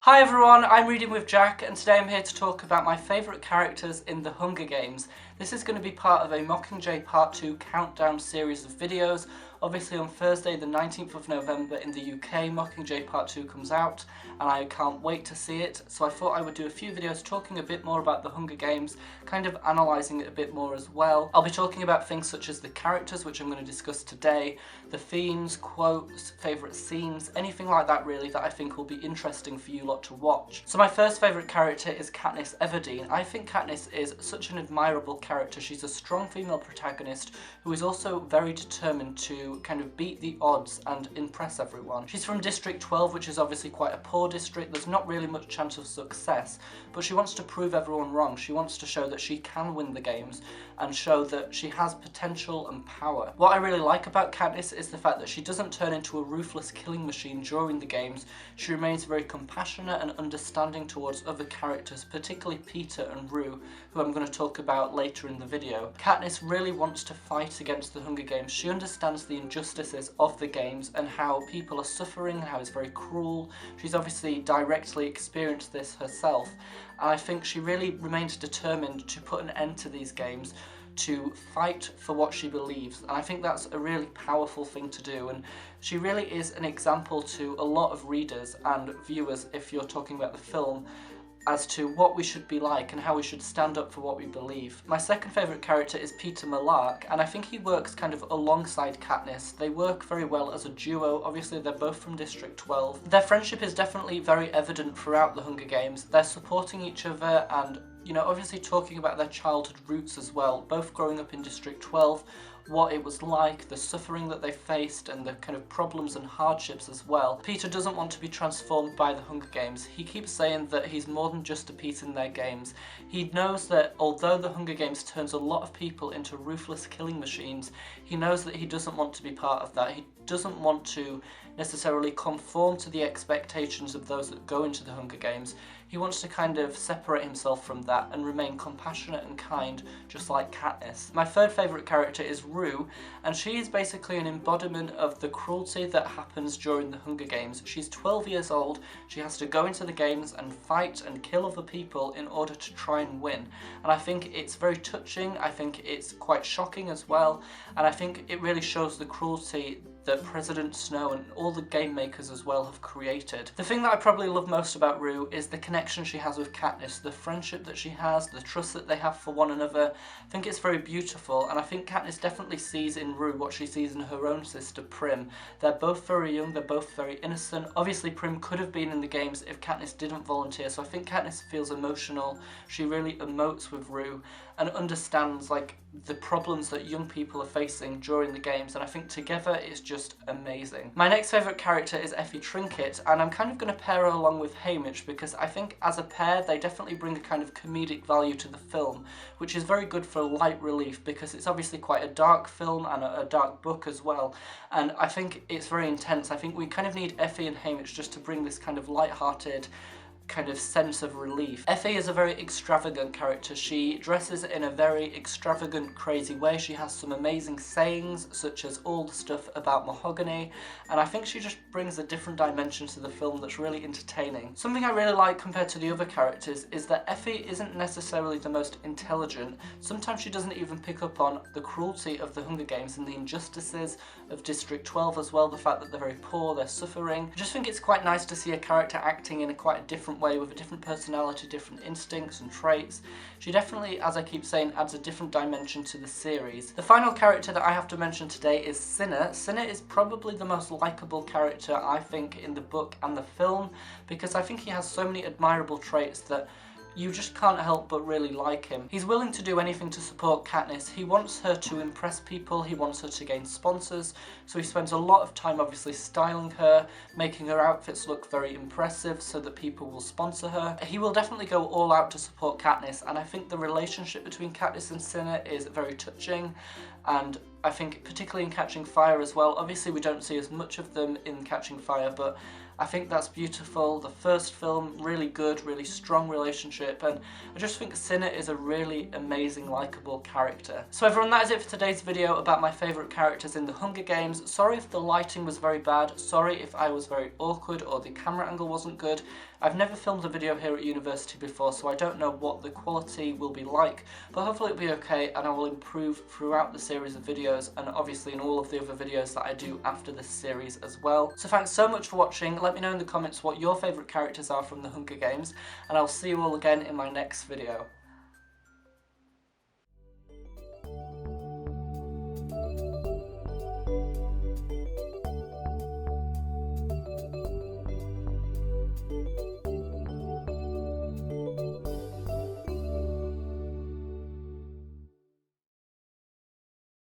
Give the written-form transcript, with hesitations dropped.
Hi everyone, I'm Reading with Jack, and today I'm here to talk about my favourite characters in the Hunger Games. This is going to be part of a Mockingjay Part 2 countdown series of videos. Obviously on Thursday the 19th of November in the UK, Mockingjay Part 2 comes out, and I can't wait to see it. So I thought I would do a few videos talking a bit more about the Hunger Games, kind of analysing it a bit more as well. I'll be talking about things such as the characters, which I'm going to discuss today, the themes, quotes, favourite scenes, anything like that really that I think will be interesting for you lot to watch. So my first favourite character is Katniss Everdeen. I think Katniss is such an admirable character. She's a strong female protagonist who is also very determined to kind of beat the odds and impress everyone. She's from District 12, which is obviously quite a poor district. There's not really much chance of success, but she wants to prove everyone wrong. She wants to show that she can win the games and show that she has potential and power. What I really like about Katniss is the fact that she doesn't turn into a ruthless killing machine during the games. She remains very compassionate and understanding towards other characters, particularly Peter and Rue, who I'm going to talk about later in the video. Katniss really wants to fight against the Hunger Games. She understands the injustices of the games and how people are suffering, how it's very cruel. She's obviously directly experienced this herself, and I think she really remains determined to put an end to these games, to fight for what she believes, and I think that's a really powerful thing to do, and she really is an example to a lot of readers and viewers, if you're talking about the film, as to what we should be like and how we should stand up for what we believe. My second favourite character is Peter Melnick, and I think he works kind of alongside Katniss. They work very well as a duo. Obviously they're both from District 12. Their friendship is definitely very evident throughout the Hunger Games. They're supporting each other and, you know, obviously talking about their childhood roots as well, both growing up in District 12, what it was like, the suffering that they faced, and the kind of problems and hardships as well. Peter doesn't want to be transformed by the Hunger Games. He keeps saying that he's more than just a piece in their games. He knows that although the Hunger Games turns a lot of people into ruthless killing machines, he knows that he doesn't want to be part of that. He doesn't want to necessarily conform to the expectations of those that go into the Hunger Games. He wants to kind of separate himself from that and remain compassionate and kind, just like Katniss. My third favourite character is Rue, and she is basically an embodiment of the cruelty that happens during the Hunger Games. She's 12 years old, she has to go into the games and fight and kill other people in order to try and win. And I think it's very touching, I think it's quite shocking as well, and I think it really shows the cruelty that President Snow and all the game makers as well have created. The thing that I probably love most about Rue is the connection she has with Katniss, the friendship that she has, the trust that they have for one another. I think it's very beautiful, and I think Katniss definitely sees in Rue what she sees in her own sister Prim. They're both very young, they're both very innocent. Obviously Prim could have been in the games if Katniss didn't volunteer, so I think Katniss feels emotional. She really emotes with Rue and understands like the problems that young people are facing during the games, and I think together it's just amazing. My next favourite character is Effie Trinket, and I'm kind of going to pair her along with Haymitch because I think as a pair they definitely bring a kind of comedic value to the film, which is very good for light relief because it's obviously quite a dark film and a dark book as well, and I think it's very intense. I think we kind of need Effie and Haymitch just to bring this kind of light-hearted kind of sense of relief. Effie is a very extravagant character. She dresses in a very extravagant, crazy way. She has some amazing sayings, such as all the stuff about mahogany, and I think she just brings a different dimension to the film that's really entertaining. Something I really like compared to the other characters is that Effie isn't necessarily the most intelligent. Sometimes she doesn't even pick up on the cruelty of the Hunger Games and the injustices of District 12 as well, the fact that they're very poor, they're suffering. I just think it's quite nice to see a character acting in a quite a different way, with a different personality, different instincts and traits. She definitely, as I keep saying, adds a different dimension to the series. The final character that I have to mention today is Cinna. Cinna is probably the most likeable character I think in the book and the film, because I think he has so many admirable traits that you just can't help but really like him. He's willing to do anything to support Katniss. He wants her to impress people, he wants her to gain sponsors, so he spends a lot of time obviously styling her, making her outfits look very impressive so that people will sponsor her. He will definitely go all out to support Katniss, and I think the relationship between Katniss and Cinna is very touching, and I think particularly in Catching Fire as well. Obviously we don't see as much of them in Catching Fire, but I think that's beautiful. The first film, really good, really strong relationship, and I just think Cinna is a really amazing, likeable character. So everyone, that is it for today's video about my favourite characters in the Hunger Games. Sorry if the lighting was very bad, sorry if I was very awkward or the camera angle wasn't good. I've never filmed a video here at university before, so I don't know what the quality will be like, but hopefully it'll be okay, and I will improve throughout the series of videos, and obviously in all of the other videos that I do after this series as well. So thanks so much for watching. Let me know in the comments what your favourite characters are from the Hunger Games, and I'll see you all again in my next video.